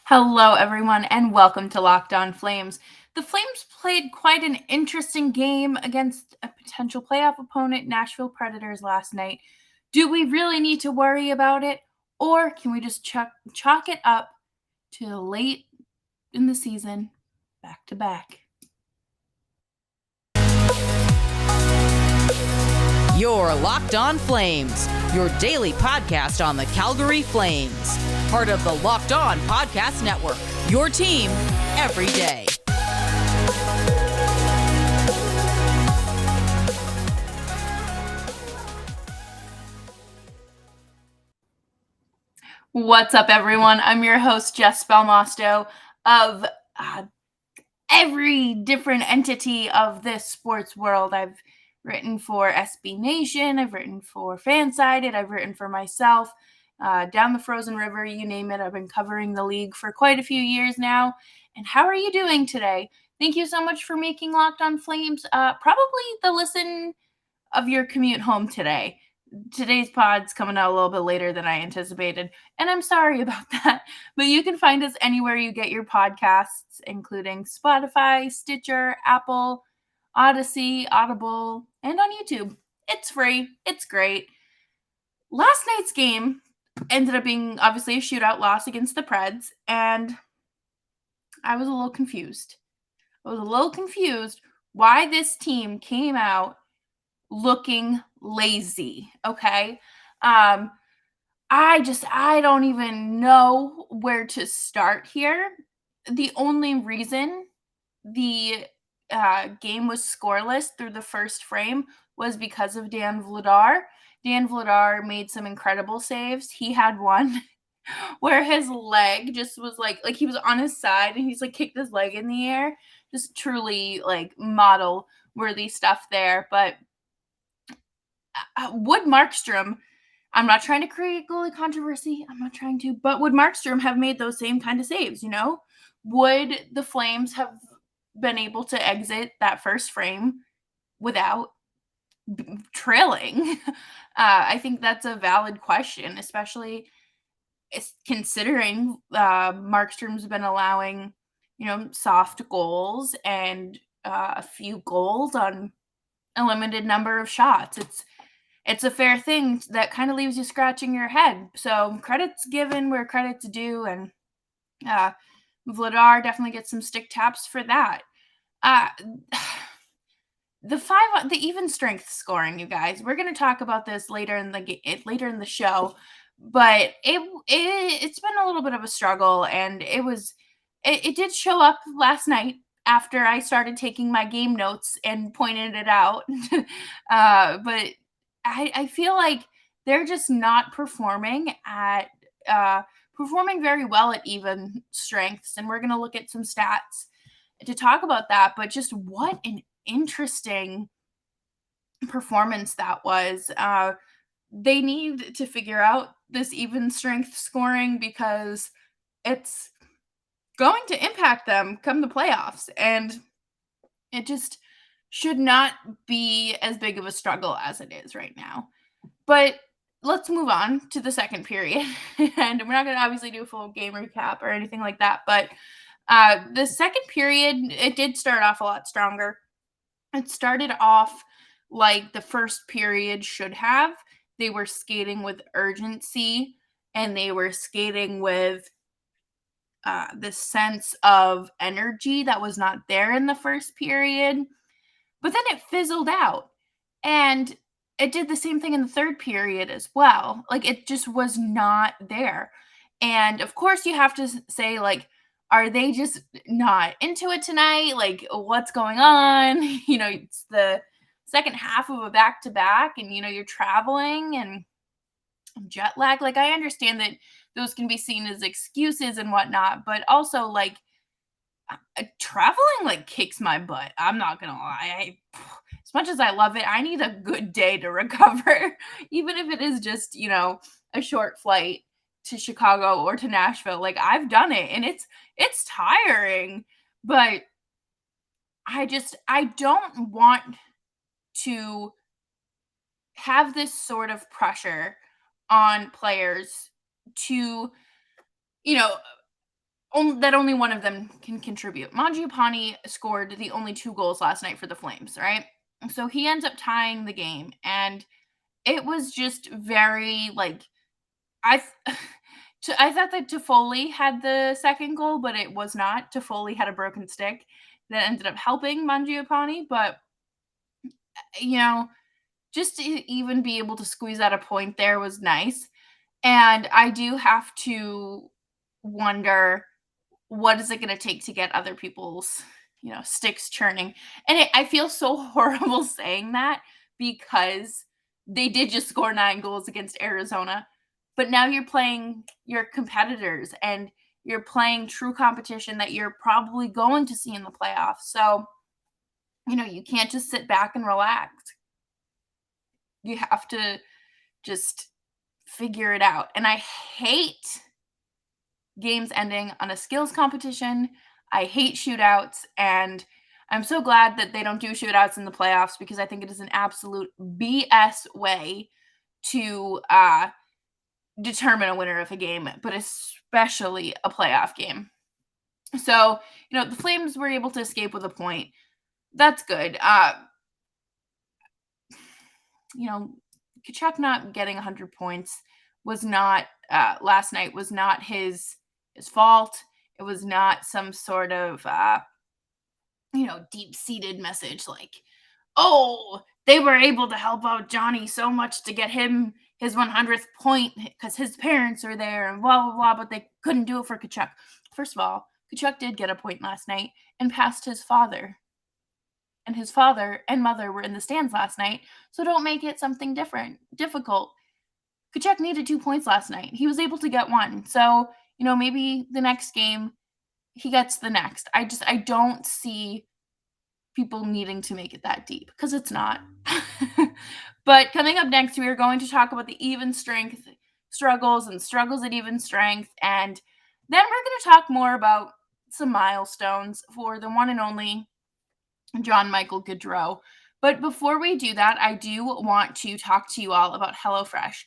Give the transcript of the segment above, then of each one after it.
Hello, everyone, and welcome to Locked On Flames. The Flames played quite an interesting game against a potential playoff opponent, Nashville Predators, last night. Do we really need to worry about it, or can we just chalk it up to late in the season, back to back? You're Locked On Flames, your daily podcast on the Calgary Flames. Part of the Locked On Podcast Network, your team every day. What's up, everyone? I'm your host, Jess Belmosto, of every different entity of this sports world. I've written for SB Nation, I've written for Fansided, I've written for myself, Down the Frozen River, you name it. I've been covering the league for quite a few years now. And how are you doing today? Thank you so much for making Locked On Flames probably the listen of your commute home today. Today's pod's coming out a little bit later than I anticipated, and I'm sorry about that. But you can find us anywhere you get your podcasts, including Spotify, Stitcher, Apple, Odyssey, Audible, and on YouTube. It's free. It's great. Last night's game ended up being obviously a shootout loss against the Preds, and I was a little confused. Why this team came out looking lazy, okay? I don't even know where to start here. The only reason the game was scoreless through the first frame was because of Dan Vladar. Dan Vladar made some incredible saves. He had one where his leg just was like he was on his side and he's like kicked his leg in the air. Just truly like model worthy stuff there. But would Markstrom, I'm not trying to create goalie controversy. I'm not trying to, but would Markstrom have made those same kind of saves? Would the Flames have been able to exit that first frame without trailing? I think that's a valid question, especially considering Markstrom's been allowing, soft goals and a few goals on a limited number of shots. It's a fair thing that kind of leaves you scratching your head. So credit's given where credit's due, and Vladar definitely gets some stick taps for that. Uh, the even strength scoring, you guys. We're gonna talk about this later in the show, but it's been a little bit of a struggle, and it did show up last night after I started taking my game notes and pointed it out. But I feel like they're just not performing very well at even strengths, and we're gonna look at some stats to talk about that. But just what an interesting performance that was. They need to figure out this even strength scoring because it's going to impact them come the playoffs, and it just should not be as big of a struggle as it is right now. But let's move on to the second period. And we're not going to obviously do a full game recap or anything like that, but the second period, it did start off a lot stronger. It started off like the first period should have. They were skating with urgency, and they were skating with this sense of energy that was not there in the first period. But then it fizzled out. And it did the same thing in the third period as well. Like, it just was not there. And of course, you have to say, like, are they just not into it tonight? Like, what's going on? It's the second half of a back to back, and you're traveling and jet lag. Like, I understand that those can be seen as excuses and whatnot, but also, like, traveling like kicks my butt. I'm not gonna lie. As much as I love it, I need a good day to recover, even if it is just a short flight to Chicago or to Nashville. Like, I've done it, and it's tiring, but I don't want to have this sort of pressure on players to you know that only one of them can contribute. Mangiapane scored the only 2 goals last night for the Flames, right? So he ends up tying the game, and it was just very, like, I I thought that Toffoli had the second goal, but it was not. Toffoli had a broken stick that ended up helping Mangiapane, but, you know, just to even be able to squeeze out a point there was nice, and I do have to wonder, what is it gonna take to get other people's, sticks churning? And I feel so horrible saying that because they did just score 9 goals against Arizona, but now you're playing your competitors and you're playing true competition that you're probably going to see in the playoffs. So, you can't just sit back and relax. You have to just figure it out. And I hate games ending on a skills competition. I hate shootouts, and I'm so glad that they don't do shootouts in the playoffs because I think it is an absolute BS way to determine a winner of a game, but especially a playoff game. So, the Flames were able to escape with a point. That's good. Tkachuk not getting 100 points was not last night was not his fault. It was not some sort of deep-seated message like, oh, they were able to help out Johnny so much to get him his 100th point because his parents are there and blah blah blah, but they couldn't do it for Tkachuk. First of all, Tkachuk did get a point last night and passed his father. And his father and mother were in the stands last night, so don't make it something difficult. Tkachuk needed 2 points last night. He was able to get 1. So, maybe the next game he gets the next. I don't see people needing to make it that deep because it's not. But coming up next, we are going to talk about the even strength struggles and struggles at even strength. And then we're going to talk more about some milestones for the one and only John Michael Gaudreau. But before we do that, I do want to talk to you all about HelloFresh.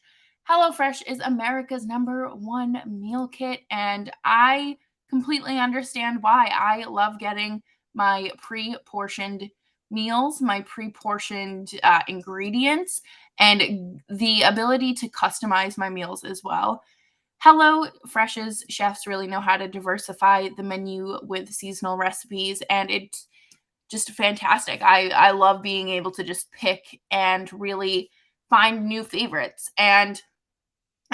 HelloFresh is America's #1 meal kit, and I completely understand why. I love getting my pre-portioned meals, my pre-portioned ingredients, and the ability to customize my meals as well. HelloFresh's chefs really know how to diversify the menu with seasonal recipes, and it's just fantastic. I love being able to just pick and really find new favorites. And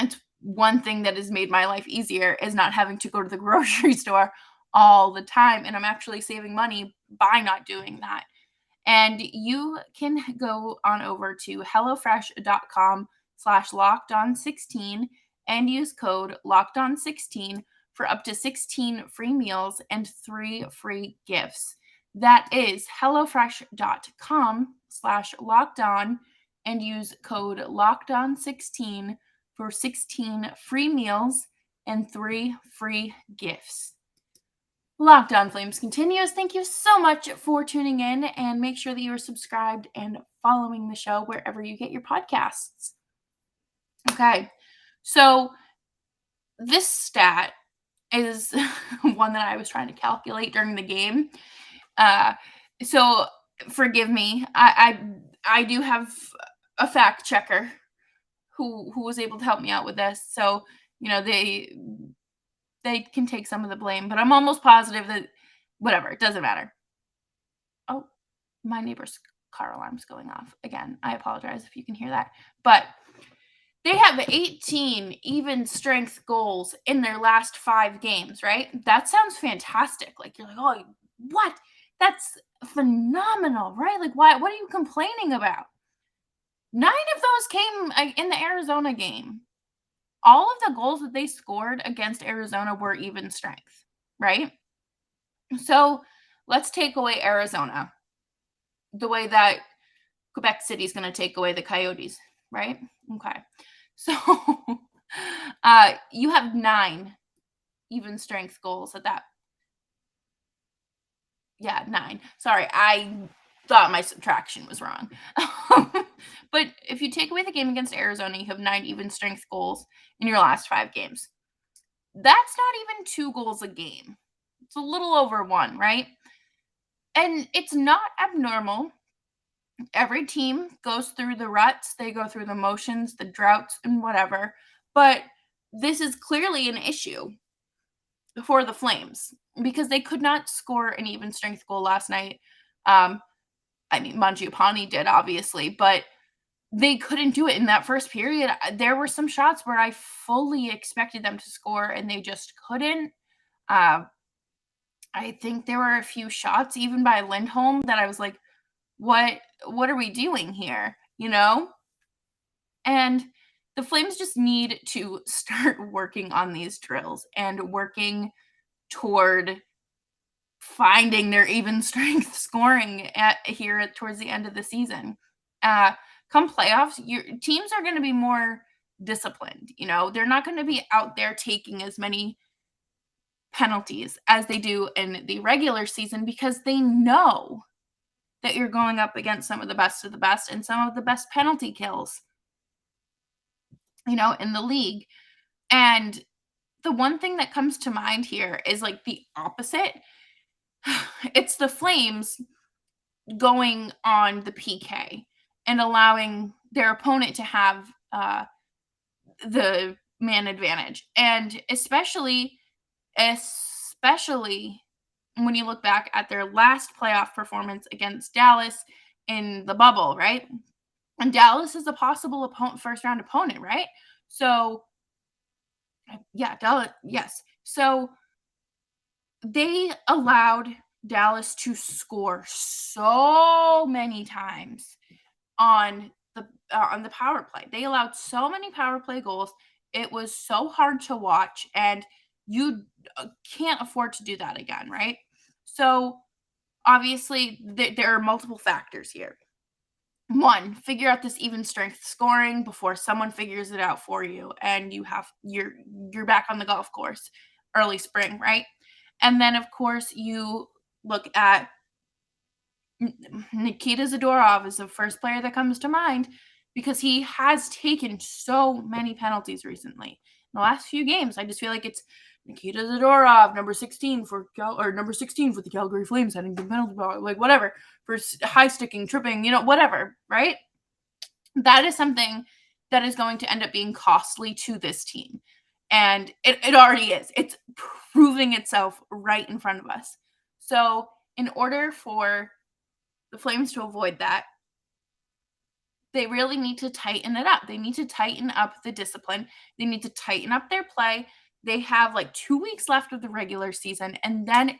it's one thing that has made my life easier is not having to go to the grocery store all the time. And I'm actually saving money by not doing that. And you can go on over to hellofresh.com/lockedon16 and use code lockedon16 for up to 16 free meals and 3 free gifts. That is hellofresh.com/lockedon and use code lockedon16 for 16 free meals and 3 free gifts. Locked On Flames continues. Thank you so much for tuning in, and make sure that you are subscribed and following the show wherever you get your podcasts. Okay, so this stat is one that I was trying to calculate during the game. So forgive me. I do have a fact checker who was able to help me out with this. So, they can take some of the blame, but I'm almost positive that whatever, it doesn't matter. Oh, my neighbor's car alarm's going off again. I apologize if you can hear that. But they have 18 even strength goals in their last 5 games, right? That sounds fantastic. Like, you're like, oh, what? That's phenomenal, right? Like, what are you complaining about? 9 of those came in the Arizona game. All of the goals that they scored against Arizona were even strength, right? So let's take away Arizona the way that Quebec City is going to take away the Coyotes, right? Okay. So you have 9 even strength goals at that. Yeah, 9. Sorry, I thought my subtraction was wrong. But if you take away the game against Arizona, you have 9 even strength goals in your last 5 games. That's not even 2 goals a game. It's a little over 1, right? And it's not abnormal. Every team goes through the ruts, they go through the motions, the droughts, and whatever. But this is clearly an issue for the Flames because they could not score an even strength goal last night. Um, I mean, Mangiapane did, obviously, but they couldn't do it in that first period. There were some shots where I fully expected them to score, and they just couldn't. Uh, I think there were a few shots, even by Lindholm, that I was like, what are we doing here? You know? And the Flames just need to start working on these drills and working toward finding their even strength scoring towards the end of the season. Come playoffs, your teams are going to be more disciplined. They're not going to be out there taking as many penalties as they do in the regular season because they know that you're going up against some of the best and some of the best penalty kills, in the league. And the one thing that comes to mind here is like the opposite. It's the Flames going on the PK and allowing their opponent to have the man advantage. And especially when you look back at their last playoff performance against Dallas in the bubble, right? And Dallas is a possible first round opponent, right? So, yeah, Dallas, yes. So they allowed Dallas to score so many times on the power play. They allowed so many power play goals. It was so hard to watch, and you can't afford to do that again, right? So obviously there are multiple factors here. One, figure out this even strength scoring before someone figures it out for you, and you're back on the golf course early spring, right? And then of course you look at Nikita Zadorov is the first player that comes to mind because he has taken so many penalties recently. In the last few games, I just feel like it's Nikita Zadorov, number 16 for the Calgary Flames, heading to the penalty box, like whatever, for high sticking, tripping, whatever, right? That is something that is going to end up being costly to this team. And it already is. It's proving itself right in front of us. So in order for the Flames to avoid that, they really need to tighten it up. They need to tighten up the discipline. They need to tighten up their play. They have like 2 weeks left of the regular season, and then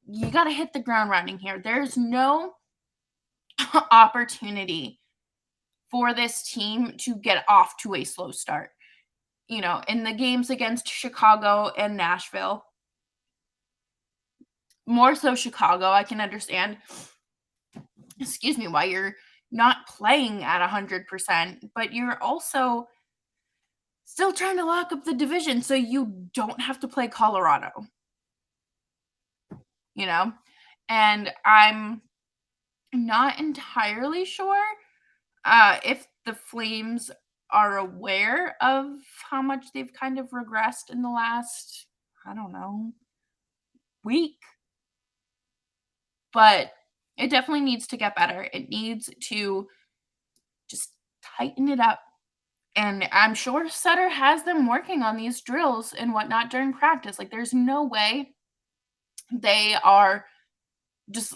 you got to hit the ground running here. There's no opportunity for this team to get off to a slow start. In the games against Chicago and Nashville, more so Chicago, I can understand, why you're not playing at 100%, but you're also still trying to lock up the division so you don't have to play Colorado. And I'm not entirely sure if the Flames are aware of how much they've kind of regressed in the last, I don't know, week. But it definitely needs to get better. It needs to just tighten it up. And I'm sure Sutter has them working on these drills and whatnot during practice. Like, there's no way they are just,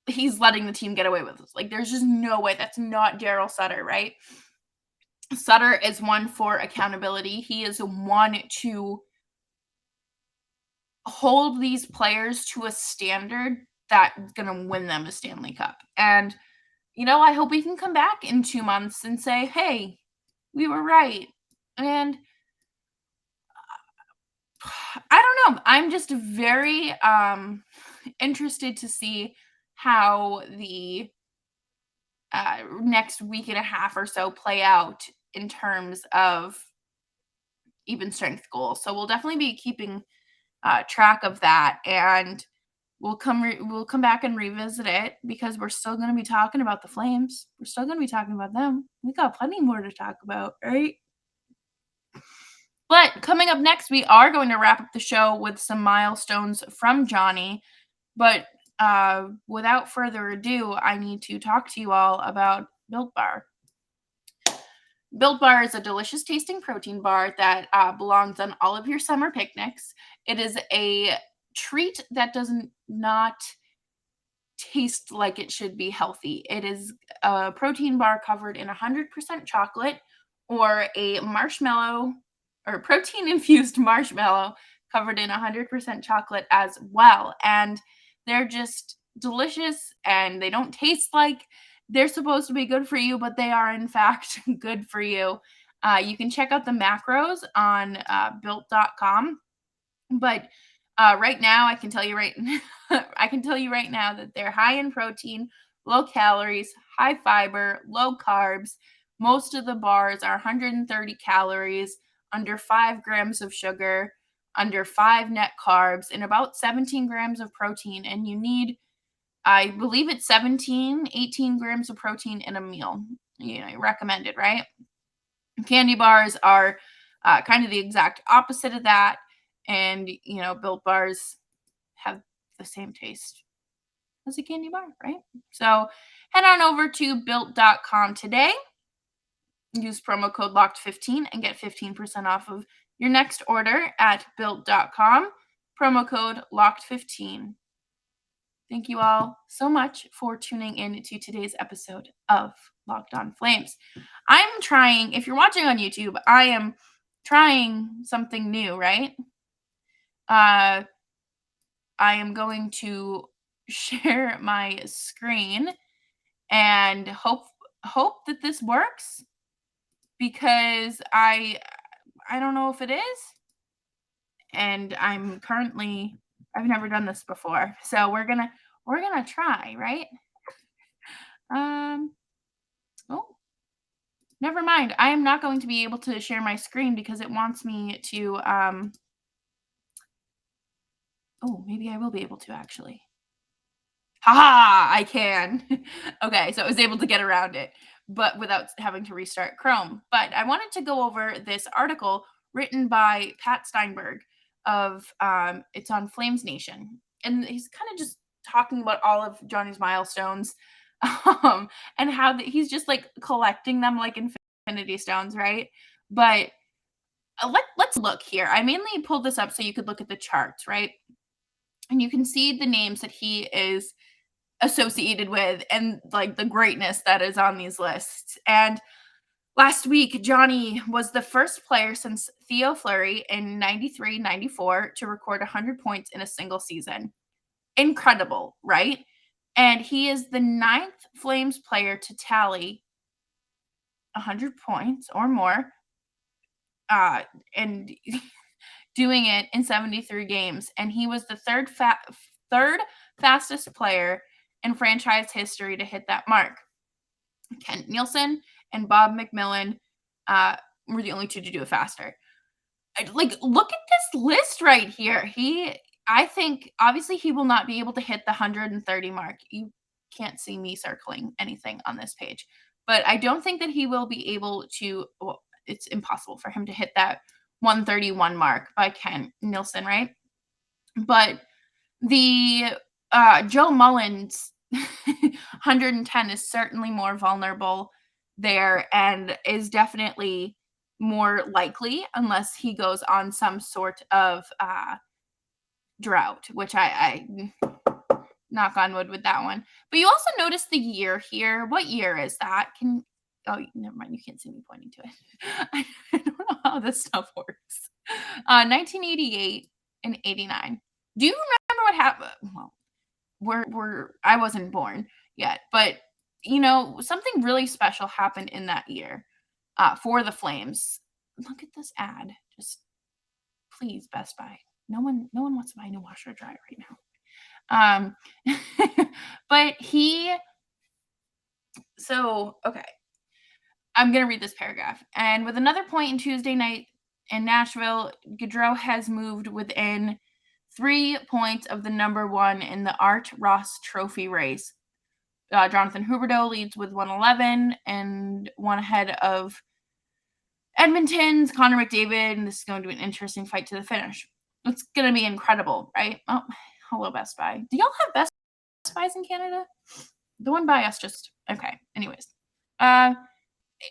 he's letting the team get away with this. Like, there's just no way. That's not Daryl Sutter, right? Sutter is one for accountability. He is one to hold these players to a standard that's going to win them a Stanley Cup. And, I hope we can come back in 2 months and say, hey, we were right. And I don't know. I'm just very interested to see how the next week and a half or so play out in terms of even strength goals. So we'll definitely be keeping track of that, and we'll come back and revisit it because we're still going to be talking about the Flames. We're still going to be talking about them. We got plenty more to talk about, right? But coming up next, we are going to wrap up the show with some milestones from Johnny. But without further ado, I need to talk to you all about Built Bar. Built Bar is a delicious tasting protein bar that belongs on all of your summer picnics. It is a treat that doesn't not taste like it should be healthy. It is a protein bar covered in 100% chocolate or a marshmallow or protein infused marshmallow covered in 100% chocolate as well. And they're just delicious and they don't taste like they're supposed to be good for you, but they are in fact good for you. You can check out the macros on built.com. But right now, I can tell you right now that they're high in protein, low calories, high fiber, low carbs. Most of the bars are 130 calories, under 5 grams of sugar, under 5 net carbs, and about 17 grams of protein. And you need, I believe it's 18 grams of protein in a meal. Recommended, right? Candy bars are kind of the exact opposite of that. And, Built Bars have the same taste as a candy bar, right? So head on over to built.com today. Use promo code LOCKED15 and get 15% off of your next order at built.com. Promo code LOCKED15. Thank you all so much for tuning in to today's episode of Locked On Flames. I'm trying, if you're watching on YouTube, I am trying something new, right? I am going to share my screen and hope that this works, because I don't know if it is, and I've never done this before, so we're gonna try, right? Oh, never mind. I am not going to be able to share my screen because it wants me to oh, maybe I will be able to actually. Haha, I can. Okay, so I was able to get around it, but without having to restart Chrome. But I wanted to go over this article written by Pat Steinberg of it's on Flames Nation. And he's kind of just talking about all of Johnny's milestones and how he's just like collecting them like Infinity Stones, right? But let's look here. I mainly pulled this up so you could look at the charts, right? And you can see the names that he is associated with and like the greatness that is on these lists. And last week, Johnny was the first player since Theo Fleury in 93-94 to record 100 points in a single season. Incredible, right? And he is the 9th Flames player to tally 100 points or more, and doing it in 73 games. And he was the third fastest player in franchise history to hit that mark. Kent Nielsen and Bob McMillan were the only two to do it faster. Look at this list right here. I think, obviously, he will not be able to hit the 130 mark. You can't see me circling anything on this page. But I don't think that he will be able to, well, it's impossible for him to hit that 131 mark by Kent Nielsen, right? But the Joe Mullins 110 is certainly more vulnerable there and is definitely more likely, unless he goes on some sort of drought, which I knock on wood with that one. But you also notice the year here. What year is that? Oh, never mind. You can't see me pointing to it. I don't know how this stuff works. 1988 and 89. Do you remember what happened? Well, I wasn't born yet, but something really special happened in that year for the Flames. Look at this ad. Just please, Best Buy. No one wants to buy a new washer or dryer right now. But okay. I'm going to read this paragraph. And with another point in Tuesday night in Nashville, Gaudreau has moved within 3 points of the number one in the Art Ross Trophy race. Jonathan Huberdeau leads with 111 and one ahead of Edmonton's Connor McDavid, and this is going to be an interesting fight to the finish. It's going to be incredible, right? Oh, hello, Best Buy. Do y'all have Best Buys in Canada? The one by us just, okay. Anyways.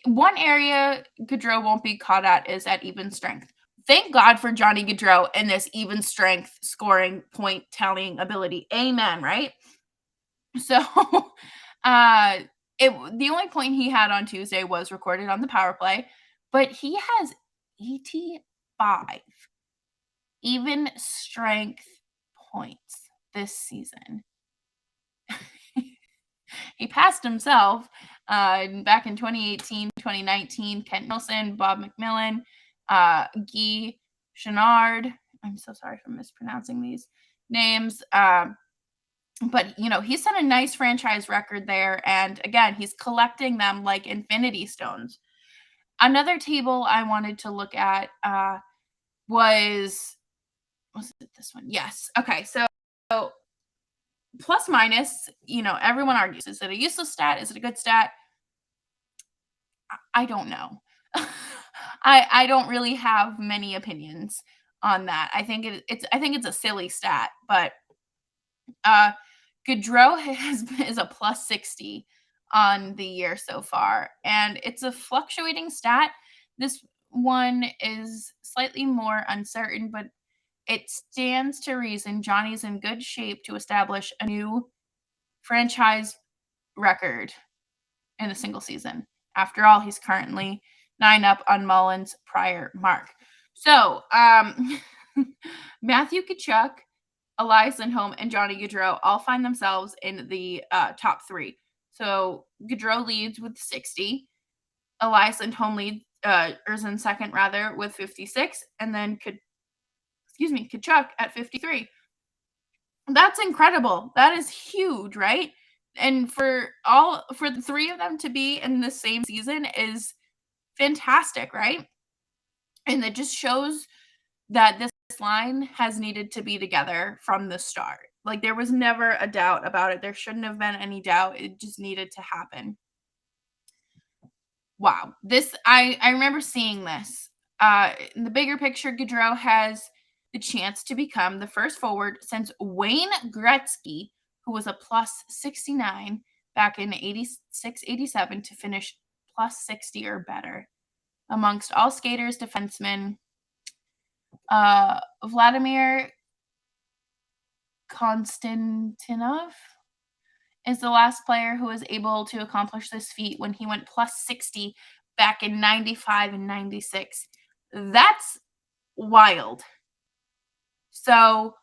One area Gaudreau won't be caught at is at even strength. Thank God for Johnny Gaudreau and this even strength scoring point tallying ability. Amen, right? So, the only point he had on Tuesday was recorded on the power play, but he has 85 even strength points this season. He passed himself back in 2018, 2019, Kent Nilsson, Bob McMillan, Guy Chenard. I'm so sorry for mispronouncing these names. But, he set a nice franchise record there. And again, he's collecting them like infinity stones. Another table I wanted to look at was it this one? Yes. Okay. So plus minus, everyone argues. Is it a useless stat? Is it a good stat? I don't know. I don't really have many opinions on that. I think it's a silly stat, but Gaudreau is a plus 60 on the year so far, and it's a fluctuating stat. This one is slightly more uncertain, but it stands to reason Johnny's in good shape to establish a new franchise record in a single season. After all, he's currently 9 up on Mullen's prior mark. So, Matthew Tkachuk, Elias Lindholm, and Johnny Gaudreau all find themselves in the top 3. So, Gaudreau leads with 60. Elias Lindholm leads, is in second, rather, with 56. And then, Tkachuk at 53. That's incredible. That is huge, right? And for the 3 of them to be in the same season is fantastic, right? And it just shows that this line has needed to be together from the start. Like, there was never a doubt about it. There shouldn't have been any doubt. It just needed to happen. Wow. I remember seeing this. In the bigger picture, Gaudreau has the chance to become the first forward since Wayne Gretzky, who was a plus 69 back in 86-87, to finish plus 60 or better. Amongst all skaters, defensemen, Vladimir Konstantinov is the last player who was able to accomplish this feat when he went plus 60 back in 95 and 96. That's wild. So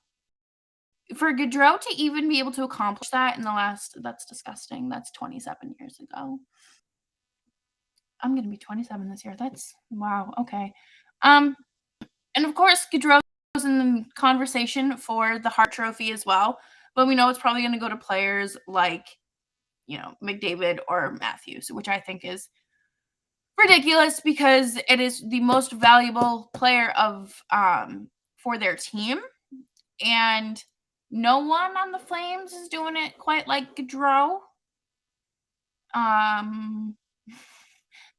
for Gaudreau to even be able to accomplish that that's disgusting. That's 27 years ago. I'm going to be 27 this year. That's, wow. Okay. And of course, Gaudreau was in the conversation for the Hart Trophy as well, but we know it's probably going to go to players like, McDavid or Matthews, which I think is ridiculous because it is the most valuable player for their team, and no one on the Flames is doing it quite like Gaudreau.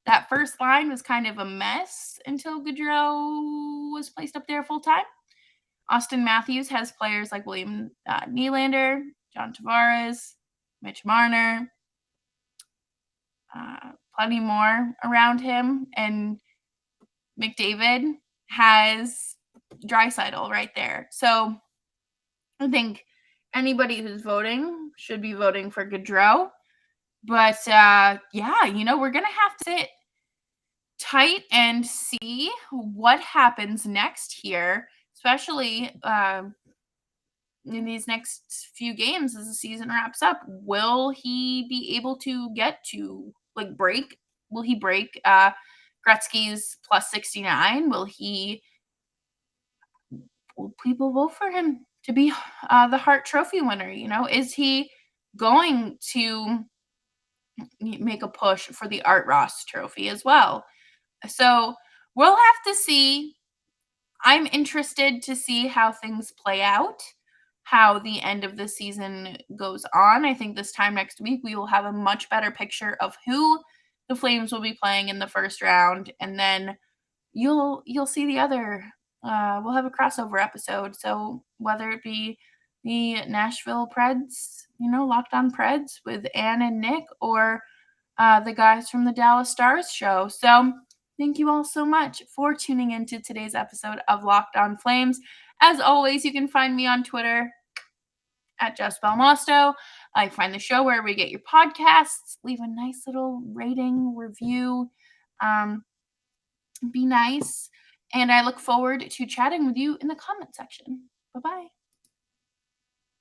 That first line was kind of a mess until Gaudreau was placed up there full time. Austin Matthews has players like William Nylander, John Tavares, Mitch Marner, plenty more around him, and McDavid has Draisaitl right there. So I think anybody who's voting should be voting for Gaudreau. But yeah, we're going to have to sit tight and see what happens next here, especially in these next few games as the season wraps up. Will he be able to get to break? Will he break Gretzky's plus 69? Will people vote for him to be the Hart Trophy winner? Is he going to make a push for the Art Ross Trophy as well? So we'll have to see. I'm interested to see how things play out, how the end of the season goes on. I think this time next week we will have a much better picture of who the Flames will be playing in the first round, and then you'll see the other. We'll have a crossover episode. So whether it be the Nashville Preds, Locked On Preds with Ann and Nick, or the guys from the Dallas Stars show. So thank you all so much for tuning into today's episode of Locked On Flames. As always, you can find me on Twitter at Jess Belmosto. You find the show wherever you get your podcasts. Leave a nice little rating, review. Be nice. And I look forward to chatting with you in the comment section. Bye-bye.